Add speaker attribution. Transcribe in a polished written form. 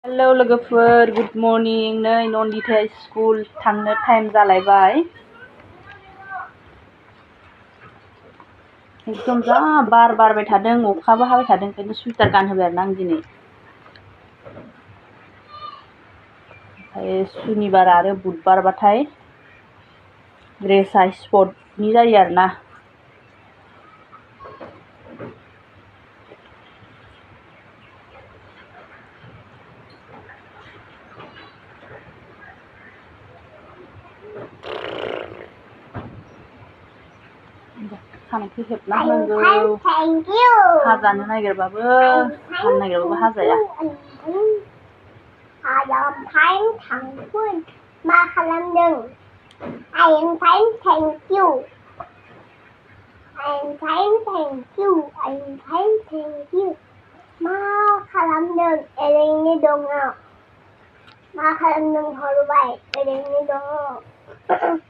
Speaker 1: hello लोगोफोर good morning नै Nandita school थांनो टाइम जालायबाय एकदम जा बार बारबाय थादों अखाबो हाबाय थादों ओंखायनो सुइटार गानहोबाय आरोना आं दिनै ओमफ्राय सुनिबार आरो बुधबारबाथाय ड्रेसा स्पटनि जायो आरोना खानायखौ हेबना होनांगौ हाजानो नागिरबाबो हानो नागिरबाबो हाजाया
Speaker 2: मा खालामदों I am fine thank you I am fine thank you I am fine thank you मा खालामदों ओरैनो दङ मा खालामदों हरबाय ओरैनो दङ